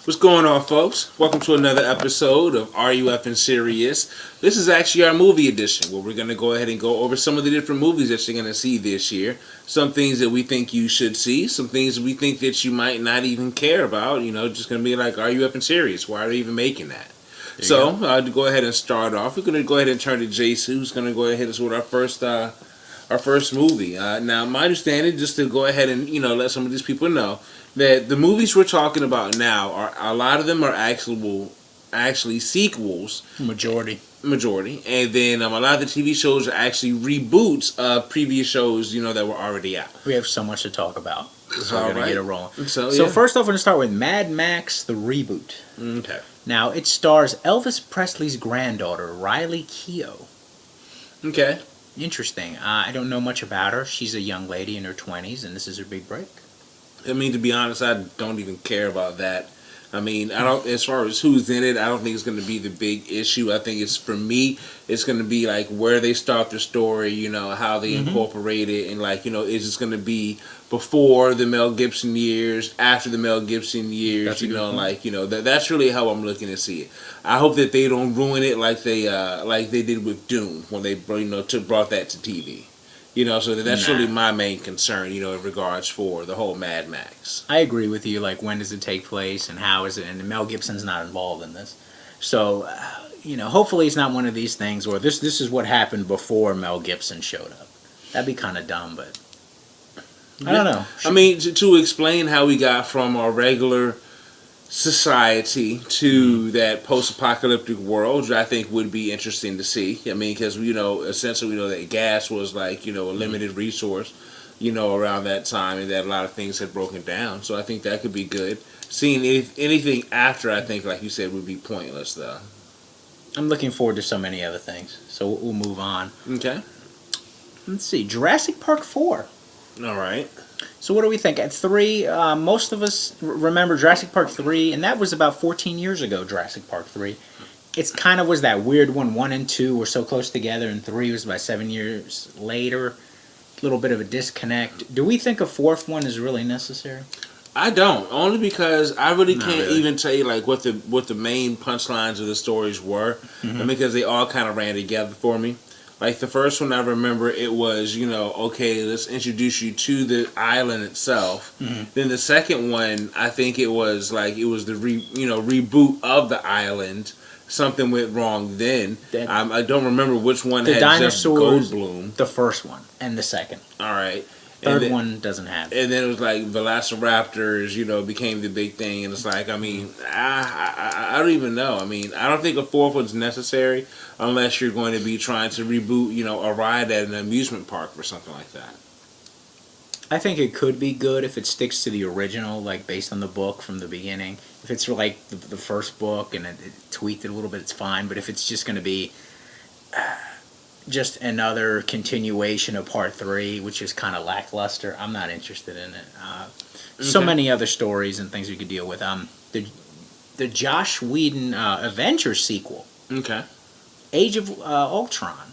What's going on, folks? Welcome to another episode of Are You Effing Serious? This is actually our movie edition, where we're going to go ahead and go over some of the different movies that you're going to see this year. Some things that we think you should see, some things that we think that you might not even care about. You know, just going to be like, are you effing serious? Why are they even making that? So, to go ahead and start off, we're going to go ahead and turn to Jason, who's going to go ahead and hit us with our first movie. Now, my understanding, just to go ahead and let some of these people know, that the movies we're talking about now are a lot of them are actually sequels. Majority, and then a lot of the TV shows are actually reboots of previous shows that were already out. we have so much to talk about, so we're gonna get it rolling. So first off, we're gonna start with Mad Max: The Reboot. Okay. Now it stars Elvis Presley's granddaughter, Riley Keough. Okay. Interesting. I don't know much about her. She's a young lady in her 20s, and this is her big break. I mean, to be honest, I don't even care about that. I mean, I don't. As far as who's in it, I don't think it's going to be the big issue. I think for me, it's going to be like where they start the story. How they incorporate it, and is it going to be before the Mel Gibson years, after the Mel Gibson years? That's really how I'm looking to see it. I hope that they don't ruin it like they did with Dune when they brought that to TV. So that's really my main concern, in regards for the whole Mad Max. I agree with you. Like, when does it take place, and how is it? And Mel Gibson's not involved in this, so hopefully it's not one of these things where this is what happened before Mel Gibson showed up. That'd be kind of dumb, but I don't know. I mean, to explain how we got from our regular society to that post-apocalyptic world, which I think would be interesting to see. I mean, because essentially we know that gas was a limited resource, around that time, and that a lot of things had broken down. So I think that could be good. Seeing anything after, I think, like you said, would be pointless, though. I'm looking forward to so many other things. So we'll move on. Okay. Let's see, Jurassic Park 4. All right. So what do we think? At 3, most of us remember Jurassic Park 3, and that was about 14 years ago, Jurassic Park 3. It's kind of was that weird one. 1 and 2 were so close together, and 3 was about 7 years later. A little bit of a disconnect. Do we think a 4th one is really necessary? I don't. Only because I really can't even tell you what the main punchlines of the stories were. Because they all kind of ran together for me. Like the first one, I remember it was, okay, let's introduce you to the island itself. Then the second one, I think it was the reboot of the island. Something went wrong then. I don't remember which one had Jeff Goldblum. The first one and the second. All right. Third one doesn't have. And then it was like Velociraptors, became the big thing. And it's like, I mean, I don't even know. I mean, I don't think a 4th one's necessary unless you're going to be trying to reboot, a ride at an amusement park or something like that. I think it could be good if it sticks to the original, like based on the book from the beginning. If it's like the first book and it tweaked it a little bit, it's fine. But if it's just going to be just another continuation of Part 3, which is kind of lackluster, I'm not interested in it. So many other stories and things we could deal with. The Joss Whedon Avengers sequel. Okay. Age of Ultron.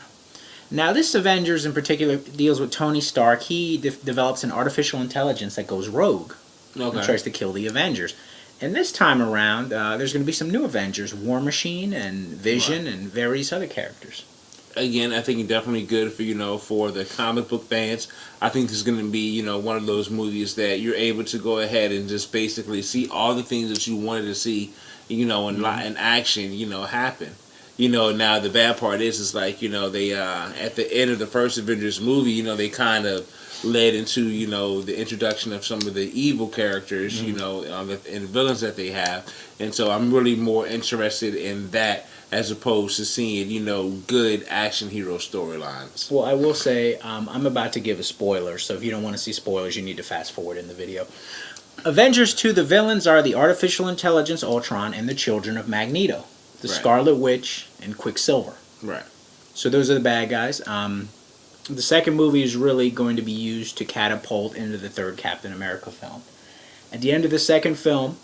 Now, this Avengers in particular deals with Tony Stark. He develops an artificial intelligence that goes rogue and tries to kill the Avengers. And this time around, there's going to be some new Avengers, War Machine and Vision and various other characters. Again, I think it's definitely good for the comic book fans. I think this is going to be one of those movies that you're able to go ahead and just basically see all the things that you wanted to see, in action, happen. Now the bad part is they at the end of the first Avengers movie, they kind of led into the introduction of some of the evil characters, and the villains that they have, and so I'm really more interested in that as opposed to seeing good action hero storylines. Well, I will say I'm about to give a spoiler, so if you don't want to see spoilers, you need to fast forward in the video. Avengers 2, the villains are the artificial intelligence Ultron and the children of Magneto, the Scarlet Witch and Quicksilver. Right. So those are the bad guys. The second movie is really going to be used to catapult into the third Captain America film. At the end of the second film,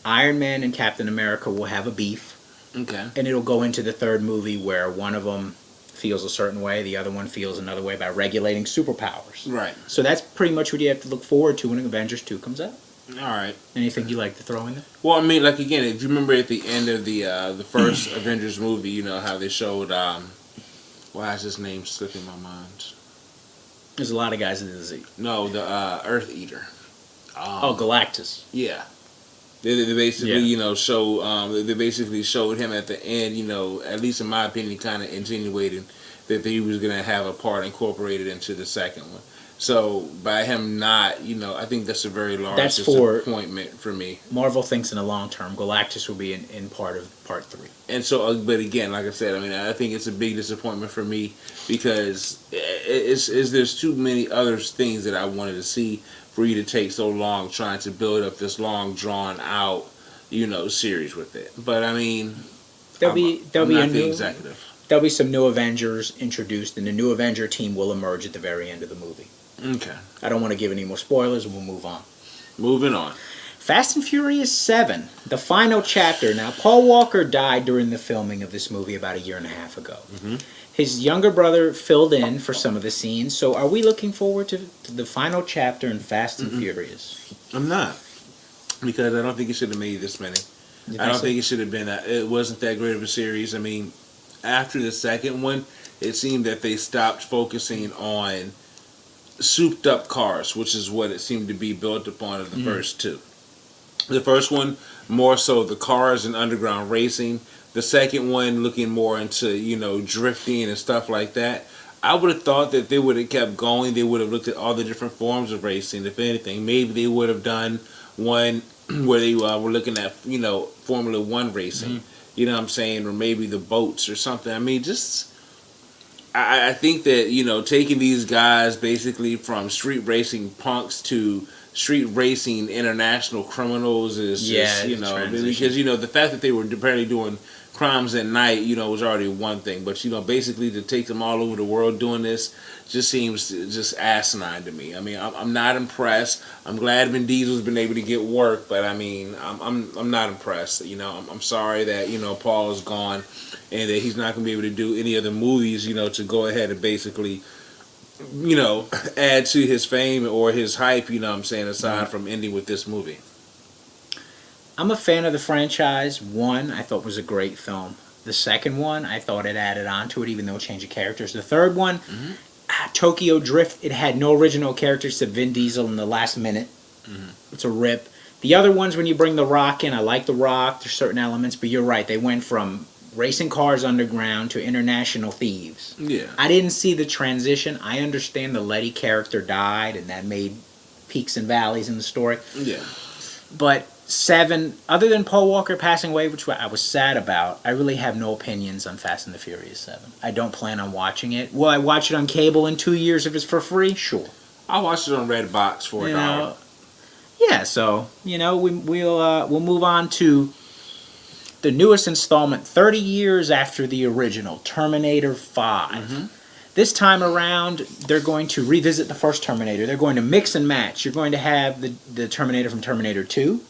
Iron Man and Captain America will have a beef. Okay. And it'll go into the third movie where one of them feels a certain way, the other one feels another way by regulating superpowers. Right. So that's pretty much what you have to look forward to when Avengers 2 comes out. All right. Anything you like to throw in there? Well, I mean, like again, if you remember at the end of the first Avengers movie, you know how they showed why is his name slipping my mind? There's a lot of guys in the Z. No, the Earth Eater. Galactus. Yeah. They basically, Yeah. they basically showed him at the end, at least in my opinion, kind of insinuating that he was going to have a part incorporated into the second one. So by him not, I think that's a very large disappointment for me. Marvel thinks in the long term, Galactus will be in part of Part 3. And so, but again, like I said, I mean, I think it's a big disappointment for me because there's too many other things that I wanted to see for you to take so long trying to build up this long drawn out, series with it. But I mean, There'll be a new executive. There'll be some new Avengers introduced, and the new Avenger team will emerge at the very end of the movie. Okay. I don't want to give any more spoilers, and we'll move on. Moving on. Fast and Furious 7, the final chapter. Now, Paul Walker died during the filming of this movie about 1.5 years ago. Mm-hmm. His younger brother filled in for some of the scenes, so are we looking forward to the final chapter in Fast and Furious? I'm not. Because I don't think it should have made this many. I don't think it should have been that. It wasn't that great of a series. I mean, after the second one, it seemed that they stopped focusing on souped up cars, which is what it seemed to be built upon in the first two. The first one, more so the cars and underground racing. The second one, looking more into, drifting and stuff like that. I would have thought that they would have kept going. They would have looked at all the different forms of racing. If anything, maybe they would have done one where they were looking at, Formula One racing. You know what I'm saying? Or maybe the boats or something. I mean, I think that, taking these guys basically from street racing punks to street racing international criminals is just, because, the fact that they were apparently doing crimes at night, was already one thing. But, basically to take them all over the world doing this just seems just asinine to me. I mean, I'm not impressed. I'm glad Vin Diesel's been able to get work, but I mean, I'm not impressed. I'm sorry that, Paul is gone and that he's not going to be able to do any other movies, to go ahead and basically, add to his fame or his hype, aside from ending with this movie. I'm a fan of the franchise. One, I thought was a great film. The second one, I thought it added on to it, even though it changed the characters. The third one, Tokyo Drift, it had no original characters except Vin Diesel in the last minute. It's a rip. The other ones, when you bring The Rock in, I like The Rock. There's certain elements, but you're right. They went from racing cars underground to international thieves. Yeah. I didn't see the transition. I understand the Letty character died, and that made peaks and valleys in the story. Yeah. But 7, other than Paul Walker passing away, which I was sad about, I really have no opinions on Fast and the Furious 7. I don't plan on watching it. Will I watch it on cable in 2 years if it's for free? Sure. I watched it on Redbox for $1. Yeah, so, we'll move on to the newest installment, 30 years after the original, Terminator 5. This time around, they're going to revisit the first Terminator. They're going to mix and match. You're going to have the Terminator from Terminator 2,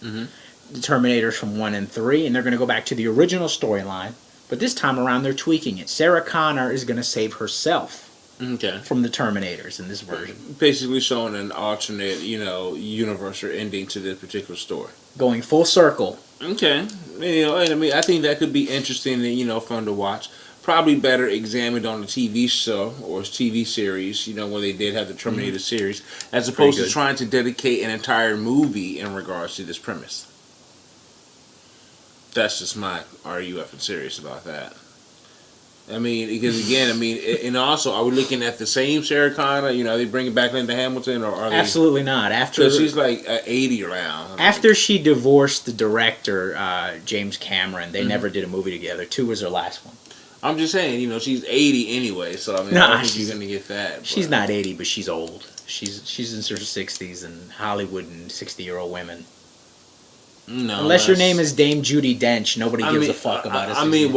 the Terminators from 1 and 3, and they're going to go back to the original storyline. But this time around, they're tweaking it. Sarah Connor is going to save herself from the Terminators in this version. Basically showing an alternate, universe or ending to this particular story. Going full circle. Okay. I mean, I think that could be interesting and, fun to watch. Probably better examined on a TV show or TV series, when they did have the Terminator series, as opposed to trying to dedicate an entire movie in regards to this premise. That's just my RUF and serious about that. I mean, because again, and also, are we looking at the same Sarah Connor? They bringing back Linda Hamilton, or are they? Absolutely not. So she's like 80 around. After she divorced the director, James Cameron, they never did a movie together. 2 was her last one. I'm just saying, she's 80 anyway, so I don't think you're going to get that. But. She's not 80, but she's old. She's in her 60s, and Hollywood and 60-year-old women. No, unless your name is Dame Judi Dench, nobody gives a fuck about it. They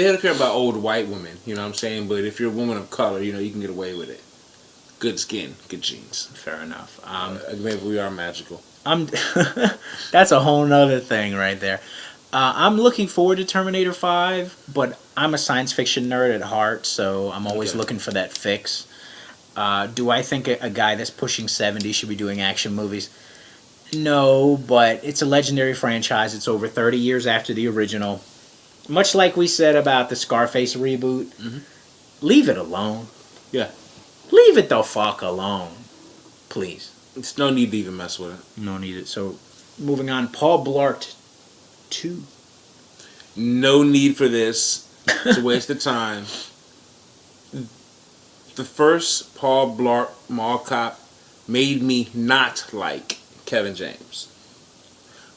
don't care about old white women, you know what I'm saying? But if you're a woman of color, you can get away with it. Good skin, good genes. Fair enough. Maybe we are magical. That's a whole nother thing right there. I'm looking forward to Terminator 5, but I'm a science fiction nerd at heart, so I'm always looking for that fix. Do I think a guy that's pushing 70 should be doing action movies? No, but it's a legendary franchise. It's over 30 years after the original. Much like we said about the Scarface reboot, leave it alone. Yeah. Leave it the fuck alone. Please. It's no need to even mess with it. No need it. So, moving on. Paul Blart 2. No need for this. It's a waste of time. The first Paul Blart Mall Cop made me not like Kevin James.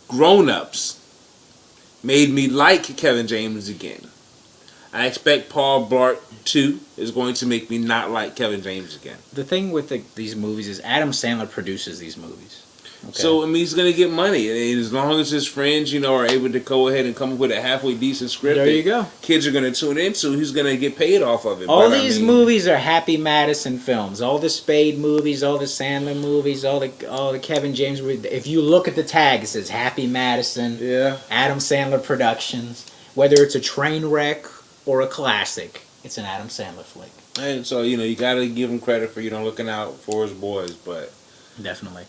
Grown-ups made me like Kevin James again. I expect Paul Blart 2 is going to make me not like Kevin James again. The thing with these movies is Adam Sandler produces these movies. Okay. So, I mean, he's going to get money. And as long as his friends, are able to go ahead and come up with a halfway decent script there you go. Kids are going to tune into, he's going to get paid off of it. All these movies are Happy Madison films. All the Spade movies, all the Sandler movies, all the Kevin James movies. If you look at the tag, it says Happy Madison, Adam Sandler Productions. Whether it's a train wreck or a classic, it's an Adam Sandler flick. And so, you got to give him credit for, looking out for his boys, but... Definitely.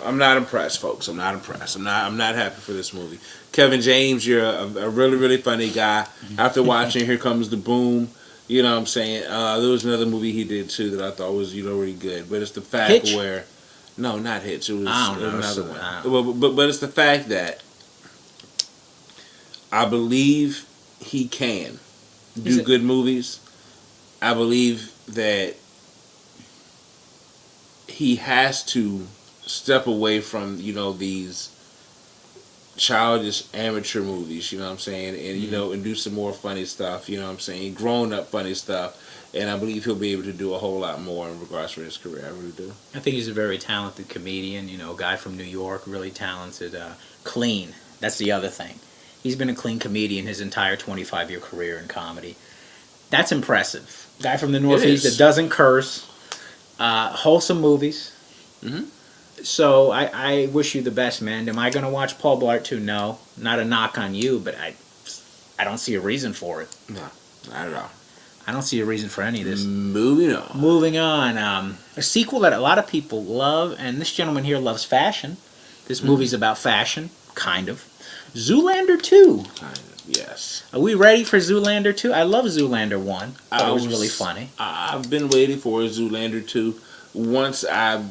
I'm not impressed, folks. I'm not impressed. I'm not happy for this movie. Kevin James, you're a really, really funny guy. After watching Here Comes the Boom, you know what I'm saying? There was another movie he did, too, that I thought was, really good. But it's the fact Hitch? where... No, not Hitch. It was another one. Wow. But it's the fact that I believe he can do good movies. I believe that he has to step away from, these childish amateur movies, you know what I'm saying? And, and do some more funny stuff, you know what I'm saying? Grown up funny stuff. And I believe he'll be able to do a whole lot more in regards to his career. I really do. I think he's a very talented comedian, a guy from New York, really talented. Clean. That's the other thing. He's been a clean comedian his entire 25-year career in comedy. That's impressive. Guy from the Northeast that doesn't curse. Wholesome movies. Mm-hmm. So I wish you the best, man. Am I going to watch Paul Blart 2? No. Not a knock on you, but I don't see a reason for it. No, not at all. I don't see a reason for any of this. Moving on. A sequel that a lot of people love, and this gentleman here loves fashion. This movie's about fashion, kind of. Zoolander 2. Kind of, yes. Are we ready for Zoolander 2? I love Zoolander 1. It was really funny. I've been waiting for Zoolander 2. Once I,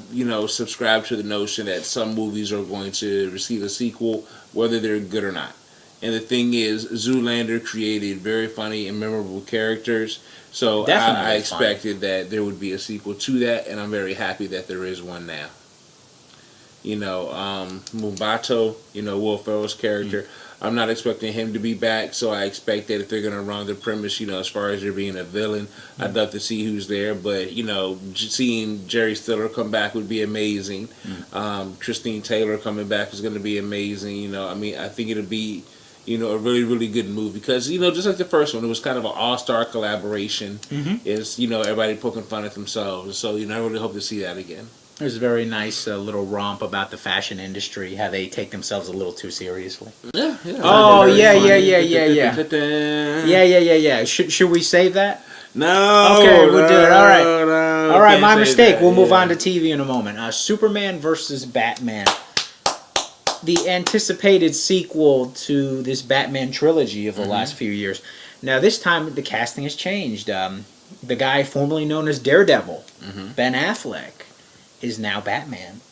subscribe to the notion that some movies are going to receive a sequel, whether they're good or not. And the thing is, Zoolander created very funny and memorable characters. So I expected that there would be a sequel to that, and I'm very happy that there is one now. Mumbato, Will Ferrell's character, I'm not expecting him to be back, so I expect that if they're going to run the premise, as far as there being a villain, I'd love to see who's there. But, seeing Jerry Stiller come back would be amazing. Christine Taylor coming back is going to be amazing. I think it'll be, a really, really good movie. Because, just like the first one, it was kind of an all-star collaboration. It's, everybody poking fun at themselves. So, I really hope to see that again. There's a very nice little romp about the fashion industry, how they take themselves a little too seriously. Yeah. Oh, yeah. Should we save that? No. Okay, we'll do it. All right. No, all right, my mistake. We'll move on to TV in a moment. Superman versus Batman. The anticipated sequel to this Batman trilogy of the last few years. Now, this time, the casting has changed. The guy formerly known as Daredevil, Ben Affleck, is now Batman.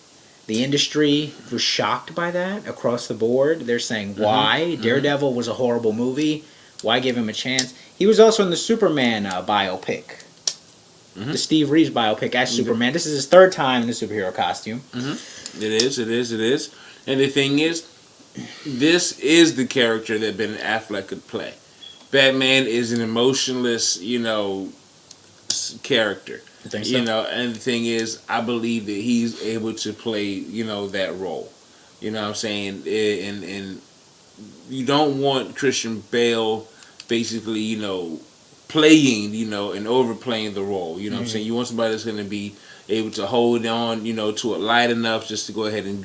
The industry was shocked by that across the board. They're saying, why? Daredevil was a horrible movie. Why give him a chance? He was also in the Superman biopic. The Steve Reeves biopic as Superman. This is his third time in the superhero costume. It is. And the thing is, this is the character that Ben Affleck could play. Batman is an emotionless, character. You think so? And the thing is, I believe that he's able to play, that role. You know what I'm saying? And you don't want Christian Bale basically, playing, and overplaying the role. You know what I'm saying? You want somebody that's going to be able to hold on, to it light enough just to go ahead and,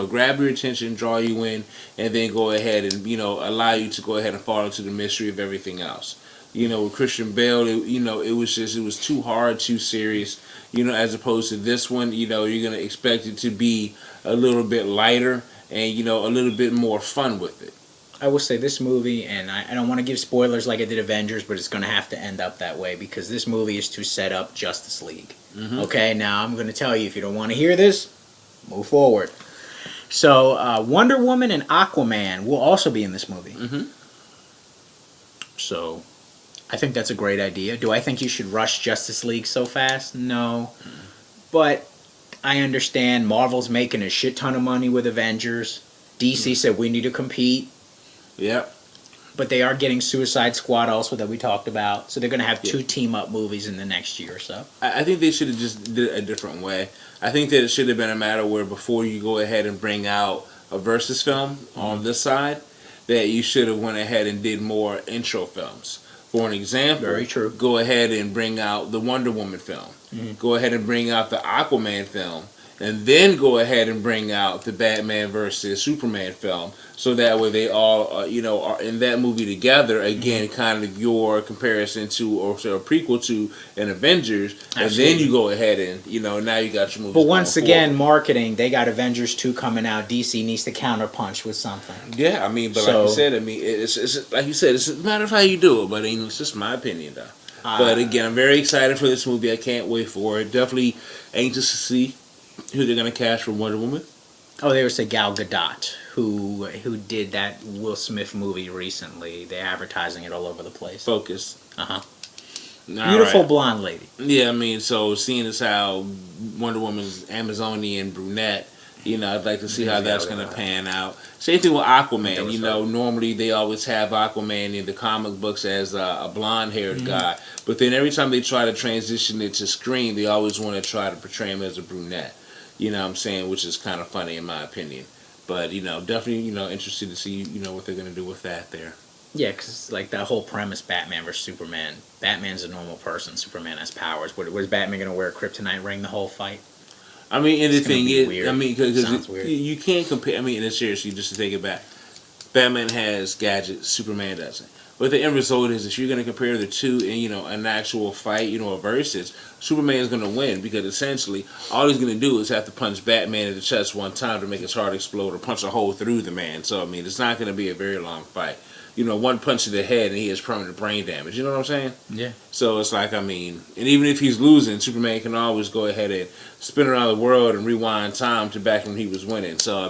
grab your attention, draw you in, and then go ahead and, allow you to go ahead and fall into the mystery of everything else. With Christian Bale, it was too hard, too serious. As opposed to this one, you're gonna expect it to be a little bit lighter and a little bit more fun with it. I will say this movie, and I don't want to give spoilers like I did Avengers, but it's going to have to end up that way because this movie is to set up Justice League. Mm-hmm. Okay, now I'm going to tell you, if you don't want to hear this, move forward. So Wonder Woman and Aquaman will also be in this movie. Mm-hmm. So I think that's a great idea. Do I think you should rush Justice League so fast? No. Mm-hmm. But I understand Marvel's making a shit ton of money with Avengers. DC said we need to compete. Yep. But they are getting Suicide Squad also that we talked about. So they're going to have two team-up movies in the next year or so. I think they should have just did it a different way. I think that it should have been a matter where before you go ahead and bring out a versus film on this side, that you should have went ahead and did more intro films. For an example, very true. Go ahead and bring out the Wonder Woman film. Mm-hmm. Go ahead and bring out the Aquaman film. And then go ahead and bring out the Batman versus Superman film, so that way they all, are in that movie together. Again, kind of your comparison to, or a prequel to, an Avengers, Absolutely. And then you go ahead and, now you got your movie. But once again, marketing, they got Avengers 2 coming out. DC needs to counterpunch with something. Yeah, like you said, it's like you said, it's a matter of how you do it. But it's just my opinion, though. But again, I'm very excited for this movie. I can't wait for it. Definitely anxious to see who they're gonna cast for Wonder Woman. Oh, they would say Gal Gadot, who did that Will Smith movie recently. They're advertising it all over the place. Focus. Beautiful blonde lady. Yeah, so seeing as how Wonder Woman's Amazonian brunette, I'd like to see how that's gonna pan out. Same thing with Aquaman. Normally they always have Aquaman in the comic books as a blonde-haired guy, but then every time they try to transition it to screen, they always want to try to portray him as a brunette. Which is kind of funny in my opinion. But, definitely, interested to see, what they're going to do with that there. Yeah, because, like, that whole premise, Batman versus Superman. Batman's a normal person. Superman has powers. Was Batman going to wear a kryptonite ring the whole fight? And the thing is, weird. because you can't compare, and seriously, just to take it back, Batman has Gadget, Superman doesn't. But the end result is, if you're going to compare the two in, an actual fight, a versus, Superman is going to win because essentially all he's going to do is have to punch Batman in the chest one time to make his heart explode or punch a hole through the man. So, it's not going to be a very long fight. One punch to the head and he has permanent brain damage. You know what I'm saying? Yeah. So it's like, and even if he's losing, Superman can always go ahead and spin around the world and rewind time to back when he was winning. So,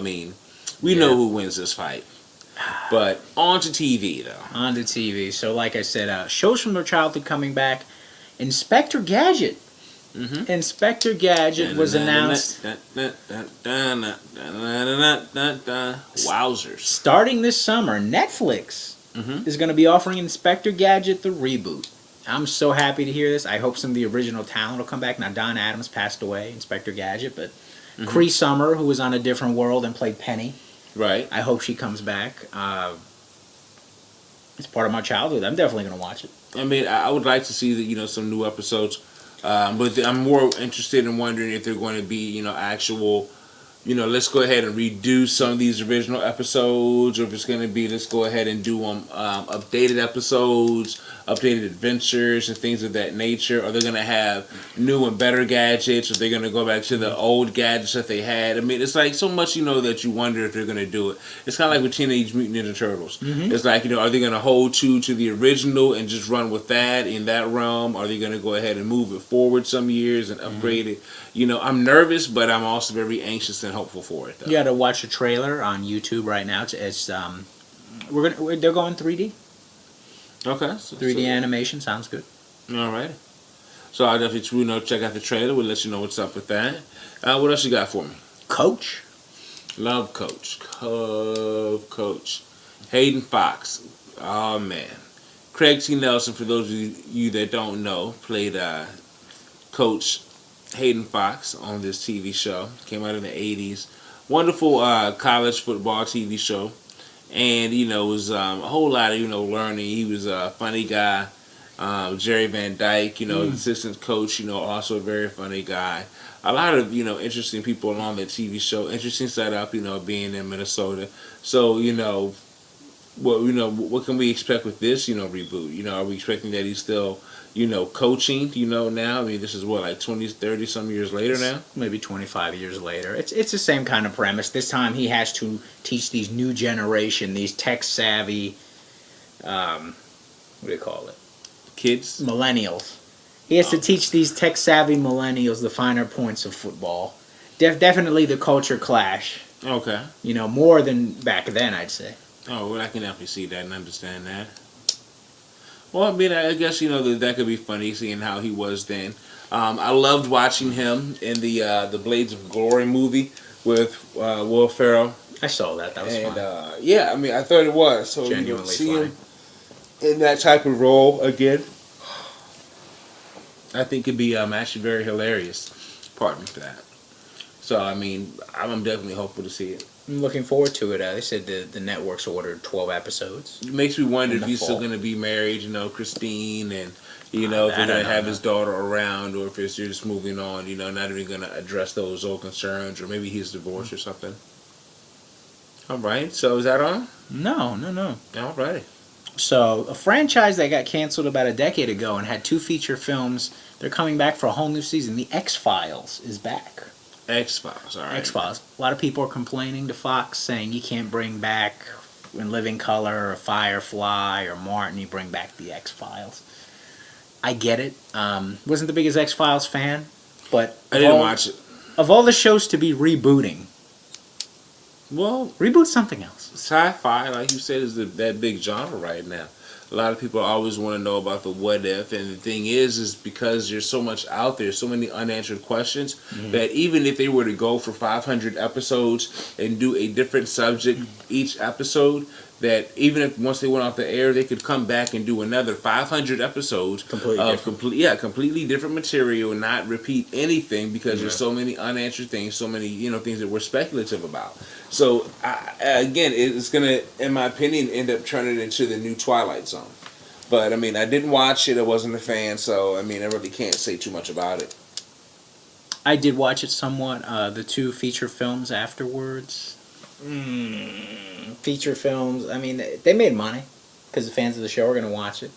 we know who wins this fight. But on to TV, though. On to TV. So, like I said, shows from their childhood coming back. Inspector Gadget. Mm-hmm. Inspector Gadget was announced. Wowzers. Starting this summer, Netflix is going to be offering Inspector Gadget the reboot. I'm so happy to hear this. I hope some of the original talent will come back. Now, Don Adams passed away, Inspector Gadget, but Cree Summer, who was on a different world and played Penny. Right. I hope she comes back. It's part of my childhood. I'm definitely going to watch it. I would like to see some new episodes, but I'm more interested in wondering if they're going to be actual, let's go ahead and redo some of these original episodes, or if it's going to be let's go ahead and do updated episodes, updated adventures, and things of that nature. Are they going to have new and better gadgets? Or are they going to go back to the old gadgets that they had? It's like so much, that you wonder if they're going to do it. It's kind of like with Teenage Mutant Ninja Turtles. Mm-hmm. It's like, are they going to hold true to the original and just run with that in that realm? Are they going to go ahead and move it forward some years and upgrade it? I'm nervous, but I'm also very anxious and hopeful for it, though. You got to watch a trailer on YouTube right now. It's they're going 3D. Okay. 3D animation sounds good. All right. So I'll definitely check out the trailer. We'll let you know what's up with that. What else you got for me? Coach. Love Coach. Love Coach. Hayden Fox. Oh, man. Craig T. Nelson, for those of you that don't know, played Coach Hayden Fox on this TV show. Came out in the 80s. Wonderful college football TV show. And, it was a whole lot of, learning. He was a funny guy. Jerry Van Dyke, assistant coach, also a very funny guy. A lot of, interesting people on that TV show. Interesting setup, being in Minnesota. So, Well, what can we expect with this, reboot? Are we expecting that he's still, coaching, now? I mean, this is what, like 20, 30 some years later now? Maybe 25 years later. It's the same kind of premise. This time he has to teach these new generation, these tech savvy, what do you call it? Kids? Millennials. He has to teach these tech savvy millennials the finer points of football. Definitely the culture clash. Okay. More than back then, I'd say. Oh, well, I can definitely see that and understand that. Well, I mean, I guess, that could be funny, seeing how he was then. I loved watching him in the Blades of Glory movie with Will Ferrell. I saw that. That was fun. Yeah, I mean, I thought it was. So, Genuinely see funny. him in that type of role again, I think it'd be actually very hilarious. Pardon me for that. So, I mean, I'm definitely hopeful to see it. I'm looking forward to it. They said the network's ordered 12 episodes. It makes me wonder In if the he's still fall. going to be married, Christine, and, if he's That going I to don't have know. his daughter around, or if it's just moving on, not even going to address those old concerns, or maybe he's divorced or something. All right, so is that on? No. All right. So, a franchise that got canceled about a decade ago and had 2 feature films, they're coming back for a whole new season. The X-Files is back. X-Files, all right. X-Files. A lot of people are complaining to Fox, saying you can't bring back In Living Color or Firefly or Martin. You bring back the X-Files. I get it. Wasn't the biggest X-Files fan, but I didn't watch it. Of all the shows to be rebooting, Well, reboot something else. sci-fi, like you said, is that big genre right now. A lot of people always want to know about the what if, and the thing is because there's so much out there, so many unanswered questions, that even if they were to go for 500 episodes and do a different subject each episode, that even if once they went off the air, they could come back and do another 500 episodes Completely of different. completely different material, and not repeat anything, because there's so many unanswered things, so many things that we're speculative about. So again, it's gonna, in my opinion, end up turning into the new Twilight Zone. But I mean, I didn't watch it; I wasn't a fan, so I mean, I really can't say too much about it. I did watch it somewhat. The 2 feature films afterwards. Feature films. I mean, they made money because the fans of the show are going to watch it.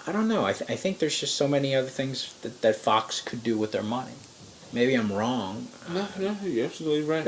I don't know. I think there's just so many other things that Fox could do with their money. Maybe I'm wrong. No, you're absolutely right.